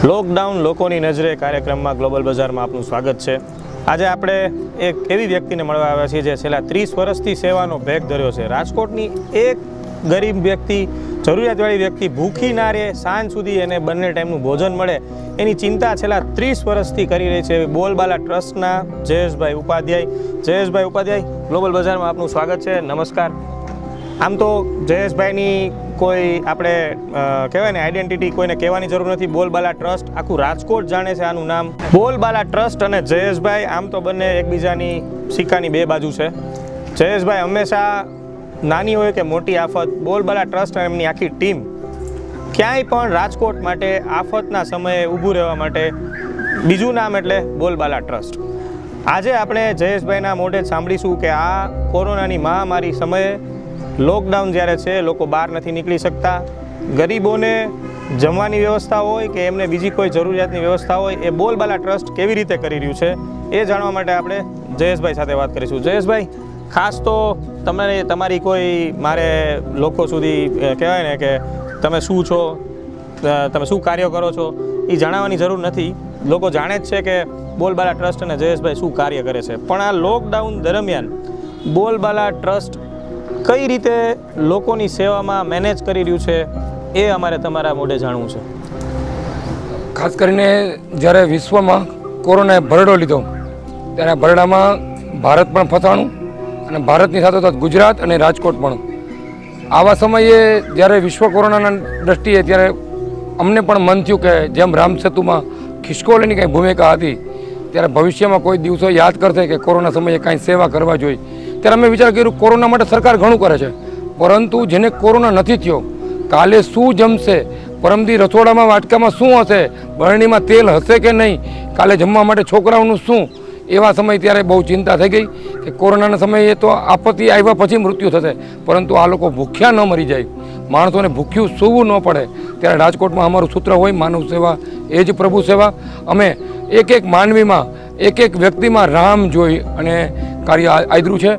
Lockdown લોકોની નજરે કાર્યક્રમમાં ગ્લોબલ બજારમાં આપનું સ્વાગત છે। આજે આપણે એક એવી વ્યક્તિને મળવા આવ્યા છીએ જે છેલ્લા 30 વર્ષથી સેવાનો ભેગ ધર્યો છે। રાજકોટની એક ગરીબ વ્યક્તિ, જરૂરિયાતવાળી વ્યક્તિ ભૂખી ના રહે, સાંજ સુધી એને બંને ટાઈમનું ભોજન મળે એની ચિંતા છેલ્લા 30 વર્ષથી કરી રહી છે બોલબાલા ટ્રસ્ટના જયેશભાઈ ઉપાધ્યાય। જયેશભાઈ ઉપાધ્યાય, ગ્લોબલ બજારમાં આપનું સ્વાગત છે। નમસ્કાર। આમ તો જયેશભાઈની કોઈ આપણે કહેવાય ને આઈડેન્ટિટી કોઈને કહેવાની જરૂર નથી। બોલબાલા ટ્રસ્ટ આખું રાજકોટ જાણે છે આનું નામ। બોલબાલા ટ્રસ્ટ અને જયેશભાઈ આમ તો બંને એકબીજાની સિક્કાની બે બાજુ છે। જયેશભાઈ હંમેશા નાની હોય કે મોટી આફત, બોલબાલા ટ્રસ્ટ અને એમની આખી ટીમ ક્યાંય પણ રાજકોટ માટે આફતના સમયે ઊભું રહેવા માટે બીજું નામ એટલે બોલબાલા ટ્રસ્ટ। આજે આપણે જયેશભાઈના મોઢે સાંભળીશું કે આ કોરોનાની મહામારી સમયે લોકડાઉન જ્યારે છે, લોકો બહાર નથી નીકળી શકતા, ગરીબોને જમવાની વ્યવસ્થા હોય કે એમને બીજી કોઈ જરૂરિયાતની વ્યવસ્થા હોય, એ બોલબાલા ટ્રસ્ટ કેવી રીતે કરી રહ્યું છે એ જાણવા માટે આપણે જયેશભાઈ સાથે વાત કરીશું। જયેશભાઈ, ખાસ તો તમારી કોઈ મારે લોકો સુધી કહેવાય ને કે તમે શું છો, તમે શું કાર્ય કરો છો એ જણાવવાની જરૂર નથી। લોકો જાણે જ છે કે બોલબાલા ટ્રસ્ટ અને જયેશભાઈ શું કાર્ય કરે છે, પણ આ લોકડાઉન દરમિયાન બોલબાલા ટ્રસ્ટ કઈ રીતે લોકોની સેવામાં મેનેજ કરી રહ્યું છે એ અમારે તમારા મોઢે જાણવું છે। ખાસ કરીને જ્યારે વિશ્વમાં કોરોનાએ ભરડો લીધો ત્યારે ભરડામાં ભારત પણ ફસાણું અને ભારતની સાથોસાથ ગુજરાત અને રાજકોટ પણ। આવા સમયે જ્યારે વિશ્વ કોરોનાના દ્રષ્ટિએ ત્યારે અમને પણ મન થયું કે જેમ રામસેતુમાં ખિસકોલીની કંઈ ભૂમિકા હતી ત્યારે ભવિષ્યમાં કોઈ દિવસો યાદ કરશે કે કોરોના સમયે કાંઈ સેવા કરવા જોઈએ। ત્યારે અમે વિચાર કર્યું કોરોના માટે સરકાર ઘણું કરે છે, પરંતુ જેને કોરોના નથી થયો કાલે શું જમશે, પરમદી રસોડામાં વાટકામાં શું હશે, બરણીમાં તેલ હશે કે નહીં, કાલે જમવા માટે છોકરાઓનું શું, એવા સમય ત્યારે બહુ ચિંતા થઈ ગઈ કે કોરોનાના સમયે તો આપત્તિ આવ્યા પછી મૃત્યુ થશે, પરંતુ આ લોકો ભૂખ્યા ન મરી જાય, માણસોને ભૂખ્યું સૂવું ન પડે। ત્યારે રાજકોટમાં અમારું સૂત્ર હોય માનવ સેવા એ જ પ્રભુ સેવા। અમે એક એક માનવીમાં, એક એક વ્યક્તિમાં રામ જોઈ અને કાર્ય આદર્યું છે।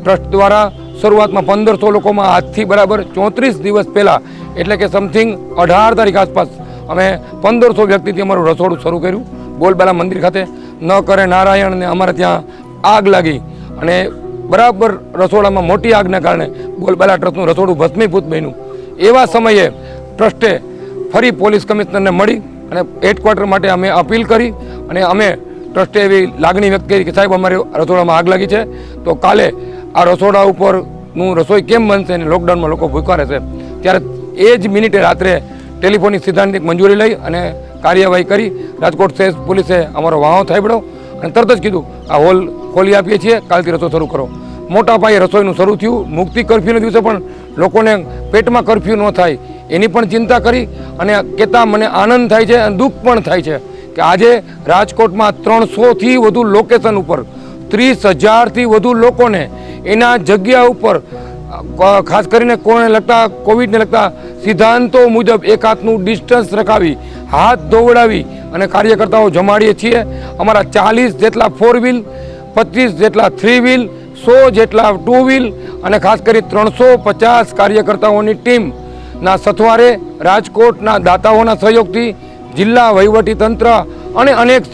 ટ્રસ્ટ દ્વારા શરૂઆતમાં 1500 લોકોમાં આજથી બરાબર 34 દિવસ પહેલાં એટલે કે સમથિંગ 18 તારીખ આસપાસ અમે 1500 વ્યક્તિથી અમારું રસોડું શરૂ કર્યું બોલબાલા મંદિર ખાતે। ન કરે નારાયણને અમારે ત્યાં આગ લાગી અને બરાબર રસોડામાં મોટી આગના કારણે બોલબાલા ટ્રસ્ટનું રસોડું ભસ્મીભૂત બન્યું। એવા સમયે ટ્રસ્ટે ફરી પોલીસ કમિશનરને મળી અને હેડક્વાર્ટર માટે અમે અપીલ કરી અને અમે ટ્રસ્ટે એવી લાગણી વ્યક્ત કરી કે સાહેબ અમારી રસોડામાં આગ લાગી છે, તો કાલે આ રસોડા ઉપરનું રસોઈ કેમ બનશે અને લોકડાઉનમાં લોકો ભૂખ્યા રહેશે। ત્યારે એ જ મિનિટે રાત્રે ટેલિફોનિક સિદ્ધાંતિક મંજૂરી લઈ અને કાર્યવાહી કરી રાજકોટ શહેર પોલીસે અમારો વાહો થાબડ્યો અને તરત જ કીધું આ હોલ ખોલી આપીએ છીએ, કાલથી રસોઈ શરૂ કરો। મોટા પાયે રસોઈનું શરૂ થયું। મુક્તિ કર્ફ્યુના દિવસે પણ લોકોને પેટમાં કર્ફ્યુ ન થાય એની પણ ચિંતા કરી અને કહેતા મને આનંદ થાય છે અને દુઃખ પણ થાય છે કે આજે રાજકોટમાં 300થી વધુ લોકેશન ઉપર 30,000થી વધુ લોકોને એના જગ્યા ઉપર ખાસ કરીને કોને લગતા કોવિડને લગતા સિદ્ધાંતો મુજબ એક હાથનું ડિસ્ટન્સ રખાવી, હાથ ધોવડાવી અને કાર્યકર્તાઓ જમાડીએ છીએ। અમારા 40 જેટલા 4 વ્હીલ, 25 જેટલા 3 વ્હીલ, 100 જેટલા 2 વ્હીલ અને ખાસ કરી 350 કાર્યકર્તાઓની ટીમના સથવારે રાજકોટના દાતાઓના સહયોગથી, જિલ્લા વહીવટીતંત્ર અને અનેક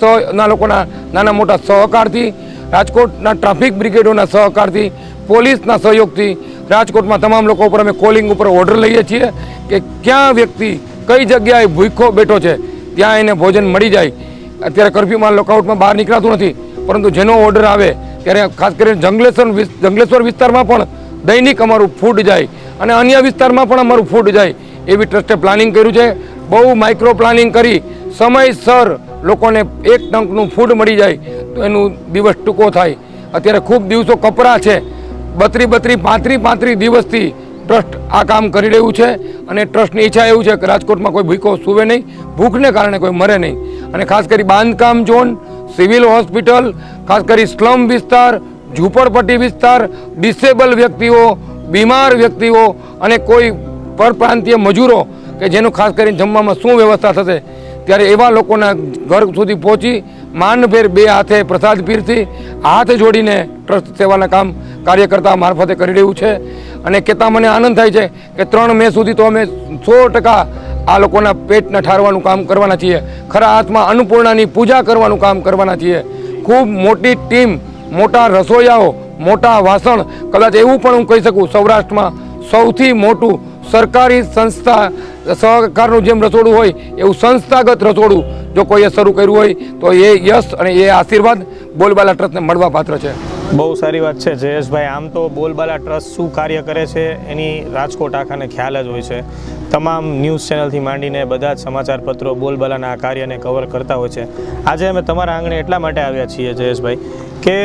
લોકોના નાના મોટા સહકારથી, રાજકોટના ટ્રાફિક બ્રિગેડોના સહકારથી, પોલીસના સહયોગથી રાજકોટમાં તમામ લોકો ઉપર અમે કોલિંગ ઉપર ઓર્ડર લઈએ છીએ કે ક્યાં વ્યક્તિ કઈ જગ્યાએ ભૂખ્યો બેઠો છે ત્યાં એને ભોજન મળી જાય। અત્યારે કર્ફ્યુમાં લોકઆઉટમાં બહાર નીકળાતું નથી, પરંતુ જેનો ઓર્ડર આવે ત્યારે ખાસ કરીને જંગલેશ્વર વિસ્તારમાં પણ દૈનિક અમારું ફૂડ જાય અને અન્ય વિસ્તારમાં પણ અમારું ફૂડ જાય એવી ટ્રસ્ટે પ્લાનિંગ કર્યું છે। બહુ માઇક્રો પ્લાનિંગ કરી સમયસર લોકોને એક ટંકનું ફૂડ મળી જાય તો એનું દિવસ ટૂંકો થાય। અત્યારે ખૂબ દિવસો કપરા છે, 32, 35 દિવસથી ટ્રસ્ટ આ કામ કરી રહ્યું છે અને ટ્રસ્ટની ઈચ્છા એવું છે કે રાજકોટમાં કોઈ ભૂખ્યો સૂવે નહીં, ભૂખને કારણે કોઈ મરે નહીં। અને ખાસ કરી બાંધકામ ઝોન, સિવિલ હોસ્પિટલ, ખાસ કરી સ્લમ વિસ્તાર, ઝૂંપડપટ્ટી વિસ્તાર, ડિસેબલ વ્યક્તિઓ, બીમાર વ્યક્તિઓ અને કોઈ પરપ્રાંતીય મજૂરો કે જેનું ખાસ કરીને જમવામાં શું વ્યવસ્થા થશે, ત્યારે એવા લોકોના ઘર સુધી પહોંચી માનભેર 2 હાથે પ્રસાદ પીરથી હાથ જોડીને ટ્રસ્ટ સેવાના કામ કાર્યકર્તા મારફતે કરી રહ્યું છે। અને કહેતા મને આનંદ થાય છે કે 3 મે સુધી તો અમે 100% આ લોકોના પેટને ઠારવાનું કામ કરવાના છીએ. ખરા હાથમાં અન્નપૂર્ણાની પૂજા કરવાનું કામ કરવાના છીએ. ખૂબ મોટી ટીમ, મોટા રસોઈયાઓ, મોટા વાસણ, કદાચ એવું પણ હું કહી શકું સૌરાષ્ટ્રમાં સૌથી મોટું સરકારી સંસ્થા સહકારનું જેમ રસોડું હોય એવું સંસ્થાગત રસોડું જો કોઈએ શરૂ કર્યું હોય તો એ યશ અને એ આશીર્વાદ બોલબાલા ટ્રસ્ટને મળવા પાત્ર છે. બહુ સારી વાત છે જયેશભાઈ. આમ તો બોલબાલા ટ્રસ્ટ શું કાર્ય કરે છે એની રાજકોટ આખાને ખ્યાલ જ હોય છે. તમામ ન્યૂઝ ચેનલથી માંડીને બધા જ સમાચાર પત્રો બોલબાલાના આ કાર્યને કવર કરતા હોય છે. આજે અમે તમારા આંગણે એટલા માટે આવ્યા છીએ જયેશભાઈ કે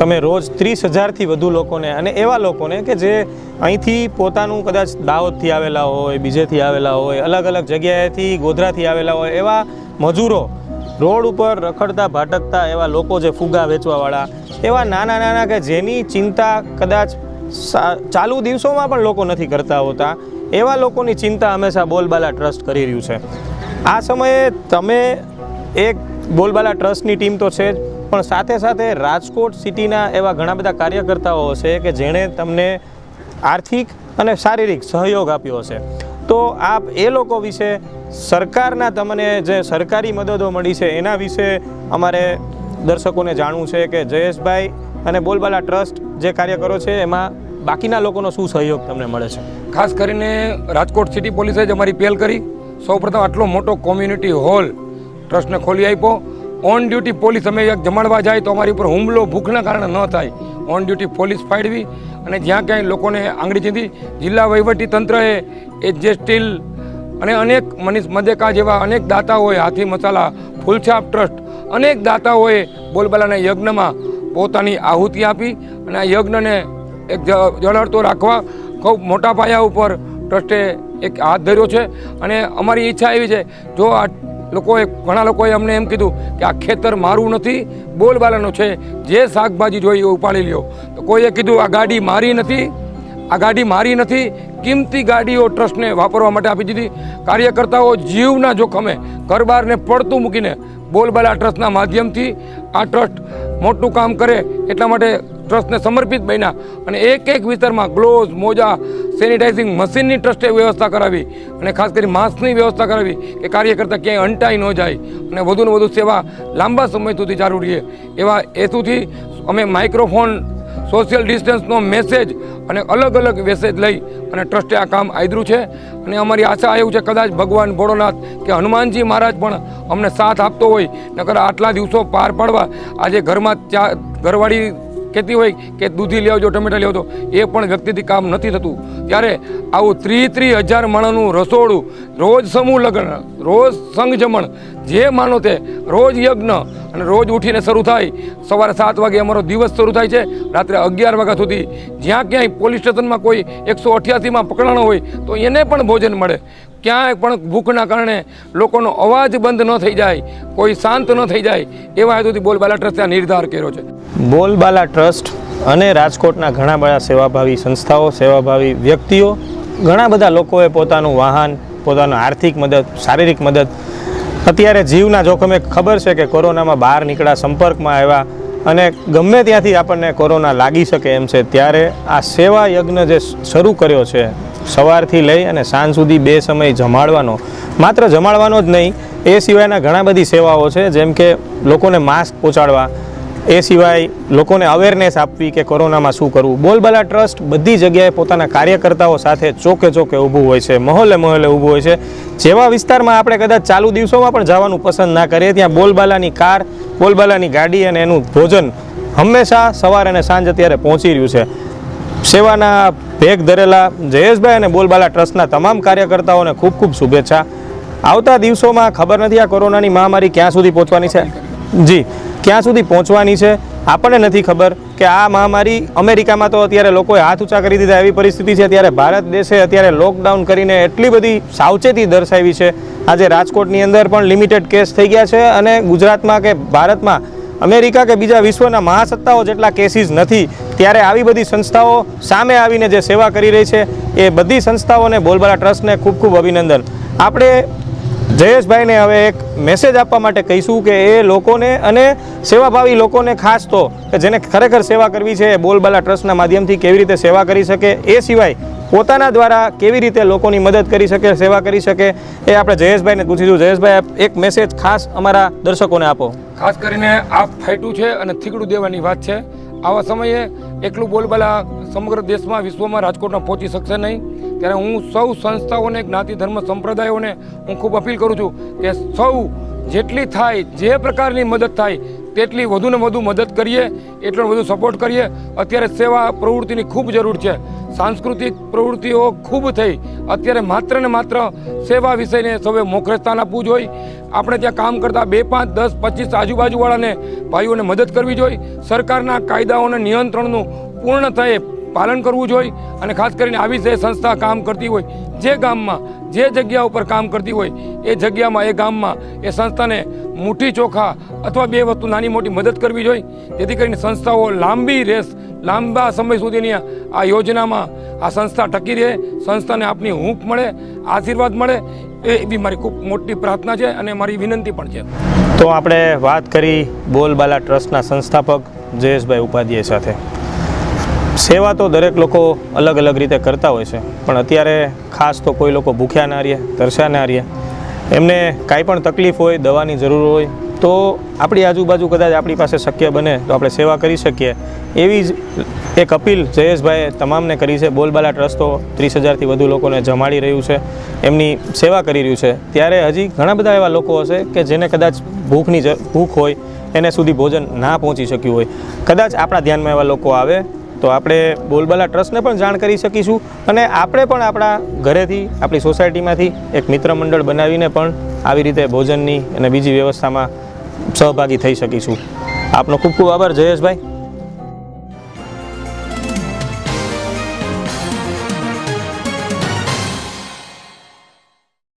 તમે રોજ 30,000થી વધુ લોકોને અને એવા લોકોને કે જે અહીંથી પોતાનું કદાચ દાહોદથી આવેલા હોય, બીજેથી આવેલા હોય, અલગ અલગ જગ્યાએથી ગોધરાથી આવેલા હોય, એવા મજૂરો રોડ ઉપર રખડતા ભાટકતા એવા લોકો જે ફુગા વેચવાવાળા એવા નાના નાના કે જેની ચિંતા કદાચ ચાલુ દિવસોમાં પણ લોકો નથી કરતા હોતા એવા લોકોની ચિંતા હંમેશા બોલબાલા ટ્રસ્ટ કરી રહ્યું છે. આ સમયે તમે એક બોલબાલા ટ્રસ્ટની ટીમ તો છે જ, પણ સાથે સાથે રાજકોટ સિટીના એવા ઘણા બધા કાર્યકર્તાઓ હશે કે જેણે તમને આર્થિક અને શારીરિક સહયોગ આપ્યો હશે. તો આપ એ લોકો વિશે, સરકારના તમને જે સરકારી મદદો મળી છે એના વિશે અમારે દર્શકોને જાણવું છે કે જયેશભાઈ અને બોલબાલા ટ્રસ્ટ જે કાર્ય કરો છે એમાં બાકીના લોકોનો શું સહયોગ તમને મળે છે? ખાસ કરીને રાજકોટ સિટી પોલીસે જ અમારી પહેલ કરી. સૌપ્રથમ આટલો મોટો કોમ્યુનિટી હોલ ટ્રસ્ટને ખોલી આપ્યો. ઓન ડ્યુટી પોલીસ, અમે જમાડવા જાય તો અમારી ઉપર હુમલો ભૂખના કારણે ન થાય, ઓન ડ્યુટી પોલીસ ફાળવી અને જ્યાં ક્યાંય લોકોને આંગળી ચીંધી. જિલ્લા વહીવટી તંત્રએ જે સ્ટીલ અને અનેક મનીષ મદેકા જેવા અનેક દાતાઓએ, હાથી મસાલા, ફૂલછાપ ટ્રસ્ટ, અનેક દાતાઓએ બોલબાલાના યજ્ઞમાં પોતાની આહુતિ આપી અને આ યજ્ઞને એક જળહળતો રાખવા ખૂબ મોટા પાયા ઉપર ટ્રસ્ટે એક હાથ ધર્યો છે. અને અમારી ઈચ્છા એવી છે, જો આ ઘણા લોકોએ અમને એમ કીધું કે આ ખેતર મારું નથી, બોલબાલાનું છે, જે શાકભાજી જોઈએ એ ઉપાડી લ્યો. તો કોઈએ કીધું આ ગાડી મારી નથી, આ ગાડી મારી નથી, કિંમતી ગાડીઓ ટ્રસ્ટને વાપરવા માટે આપી દીધી. કાર્યકર્તાઓ જીવના જોખમે ઘરબારને પડતું મૂકીને બોલબાલા ટ્રસ્ટના માધ્યમથી આ ટ્રસ્ટ મોટું કામ કરે એટલા માટે ટ્રસ્ટને સમર્પિત બન્યા અને એક એક વિસ્તારમાં ગ્લોવ્સ, મોજા, સેનિટાઇઝિંગ મશીનની ટ્રસ્ટે વ્યવસ્થા કરાવી અને ખાસ કરી માસ્કની વ્યવસ્થા કરાવી કે કાર્યકર્તા ક્યાંય અંટાઈ ન જાય અને વધુને વધુ સેવા લાંબા સમય સુધી ચાલુ રહે. એવા હેતુથી અમે માઇક્રોફોન, સોશિયલ ડિસ્ટન્સનો મેસેજ અને અલગ અલગ મેસેજ લઈ અને ટ્રસ્ટે આ કામ આદર્યું છે. અને અમારી આશા એવું છે કદાચ ભગવાન ભોળોનાથ કે હનુમાનજી મહારાજ પણ અમને સાથ આપતો હોય, નકર આટલા દિવસો પાર પાડવા આજે ઘરમાં ઘરવાળી કહેતી હોય કે દૂધી લઈ આવજો, ટમેટા લઈ આવજો, એ પણ વ્યક્તિથી કામ નથી થતું. ત્યારે આવું 30,000 માણસનું રસોડું, રોજ સમૂહ લગ્ન, રોજ સંઘ જમણ, જે માનો તે રોજ યજ્ઞ અને રોજ ઉઠીને શરૂ થાય. સવારે 7 વાગે અમારો દિવસ શરૂ થાય છે, રાત્રે 11 વાગ્યા સુધી. જ્યાં ક્યાંય પોલીસ સ્ટેશનમાં કોઈ 188માં પકડાણો હોય તો એને પણ ભોજન મળે. ક્યાંય પણ ભૂખના કારણે લોકોનો અવાજ બંધ ન થઈ જાય, કોઈ શાંત ન થઈ જાય, એવા હેતુથી બોલબાલા ટ્રસ્ટે આ નિર્ધાર કર્યો છે. બોલબાલા ટ્રસ્ટ અને રાજકોટના ઘણા બધા સેવાભાવી સંસ્થાઓ, સેવાભાવી વ્યક્તિઓ, ઘણા બધા લોકોએ પોતાનું વાહન, પોતાનું આર્થિક મદદ, શારીરિક મદદ, અત્યારે જીવના જોખમે ખબર છે કે કોરોનામાં બહાર નીકળ્યા, સંપર્કમાં આવ્યા અને ગમે ત્યાંથી આપણને કોરોના લાગી શકે એમ છે, ત્યારે આ સેવા યજ્ઞ જે શરૂ કર્યો છે, સવારથી લઈ અને સાંજ સુધી 2 સમય જમાડવાનો, માત્ર જમાડવાનો જ નહીં, એ સિવાયના ઘણા બધી સેવાઓ છે, જેમ કે લોકોને માસ્ક પહોંચાડવા, એ સિવાય લોકોને અવેરનેસ આપવી કે કોરોનામાં શું કરવું. બોલબાલા ટ્રસ્ટ બધી જગ્યાએ પોતાના કાર્યકર્તાઓ સાથે ચોકે ચોકે ઊભું હોય છે, મહોલ્લે મહોલ્લે ઊભું હોય છે. જેવા વિસ્તારમાં આપણે કદાચ ચાલુ દિવસોમાં પણ જવાનું પસંદ ના કરીએ, ત્યાં બોલબાલાની કાર, બોલબાલાની ગાડી અને એનું ભોજન હંમેશા સવાર અને સાંજ અત્યારે પહોંચી રહ્યું છે. સેવાના ભેગ ધરેલા જયેશભાઈ અને બોલબાલા ટ્રસ્ટના તમામ કાર્યકર્તાઓને ખૂબ ખૂબ શુભેચ્છા. આવતા દિવસોમાં ખબર નથી આ કોરોનાની મહામારી ક્યાં સુધી પહોંચવાની છે. જી, ક્યાં સુધી પહોંચવાની છે આપણને નથી ખબર કે આ મહામારી, અમેરિકામાં તો અત્યારે લોકોએ હાથ ઊંચા કરી દીધા એવી પરિસ્થિતિ છે, ત્યારે ભારત દેશે અત્યારે લોકડાઉન કરીને એટલી બધી સાવચેતી દર્શાવી છે. આજે રાજકોટની અંદર પણ લિમિટેડ કેસ થઈ ગયા છે અને ગુજરાતમાં કે ભારતમાં અમેરિકા કે બીજા વિશ્વના મહાસત્તાઓ જેટલા કેસીસ નથી, ત્યારે આવી બધી સંસ્થાઓ સામે આવીને જે સેવા કરી રહી છે એ બધી સંસ્થાઓને, બોલબાલા ટ્રસ્ટને ખૂબ ખૂબ અભિનંદન. આપણે જયેશભાઈને હવે એક મેસેજ આપવા માટે કહીશું કે એ લોકોને અને સેવાભાવી લોકોને ખાસ તો કે જેને ખરેખર સેવા કરવી છે એ બોલબાલા ટ્રસ્ટના માધ્યમથી કેવી રીતે સેવા કરી શકે. એ સિવાય પોતાના દ્વારા કેવી રીતે લોકોની મદદ કરી શકે, સેવા કરી શકે, એ આપણે જયેશભાઈને પૂછીશું. જયેશભાઈ, આપ એક મેસેજ ખાસ અમારા દર્શકોને આપો. ખાસ કરીને આ ફાઇટું છે અને થીગડું દેવાની વાત છે. આવા સમયે એકલું બોલબાલા સમગ્ર દેશમાં વિશ્વમાં રાજકોટમાં પહોંચી શકશે નહીં. ત્યારે હું સૌ સંસ્થાઓને, જ્ઞાતિ ધર્મ સંપ્રદાયોને હું ખૂબ અપીલ કરું છું કે સૌ જેટલી થાય, જે પ્રકારની મદદ થાય તેટલી વધુને વધુ મદદ કરીએ, એટલો વધુ સપોર્ટ કરીએ. અત્યારે સેવા પ્રવૃત્તિની ખૂબ જરૂર છે. સાંસ્કૃતિક પ્રવૃત્તિઓ ખૂબ થઈ. અત્યારે માત્ર ને માત્ર સેવા વિષયને સૌએ મોખરે સ્થાન આપવું જોઈએ. આપણે ત્યાં કામ કરતા 2, 5, 10, 25 આજુબાજુવાળાને ભાઈઓને મદદ કરવી જોઈએ. સરકારના કાયદાઓના નિયંત્રણનું પૂર્ણ થયે પાલન કરવું જોઈએ. અને ખાસ કરીને આવી જે સંસ્થા કામ કરતી હોય, જે ગામમાં જે જગ્યા ઉપર કામ કરતી હોય, એ જગ્યામાં, એ ગામમાં એ સંસ્થાને મુઠ્ઠી ચોખા અથવા 2 વસ્તુ નાની મોટી મદદ કરવી જોઈએ. જેથી કરીને સંસ્થાઓ લાંબા સમય સુધીની આ યોજનામાં આ સંસ્થા ટકી રહે, સંસ્થાને આપની હૂંફ મળે, આશીર્વાદ મળે, એ બી મારી ખૂબ મોટી પ્રાર્થના છે અને મારી વિનંતી પણ છે. તો આપણે વાત કરી બોલબાલા ટ્રસ્ટના સંસ્થાપક જયેશભાઈ ઉપાધ્યાય સાથે. સેવા તો દરેક લોકો અલગ અલગ રીતે કરતા હોય છે, પણ અત્યારે ખાસ તો કોઈ લોકો ભૂખ્યા ના રહે, તરસ્યા ના રહે, એમને કાંઈ પણ તકલીફ હોય, દવાની જરૂર હોય, તો આપણી આજુબાજુ કદાચ આપણી પાસે શક્ય બને તો આપણે સેવા કરી શકીએ. એવી જ એક અપીલ જયેશભાઈએ તમામને કરી છે. બોલબાલા ટ્રસ્ટ તો 30,000થી વધુ લોકોને જમાડી રહ્યું છે, એમની સેવા કરી રહ્યું છે. ત્યારે હજી ઘણા બધા એવા લોકો હશે કે જેને કદાચ ભૂખ હોય, એને સુધી ભોજન ના પહોંચી શક્યું હોય. કદાચ આપણા ધ્યાનમાં એવા લોકો આવે તો આપણે બોલબાલા ટ્રસ્ટને પણ જાણ કરી શકીશું, અને આપણે પણ આપણા ઘરેથી, આપણી સોસાયટીમાંથી એક મિત્ર મંડળ બનાવીને પણ આવી રીતે ભોજનની અને બીજી વ્યવસ્થામાં સહભાગી થઈ શકીશું. આપનો ખૂબ ખૂબ આભાર જયેશભાઈ.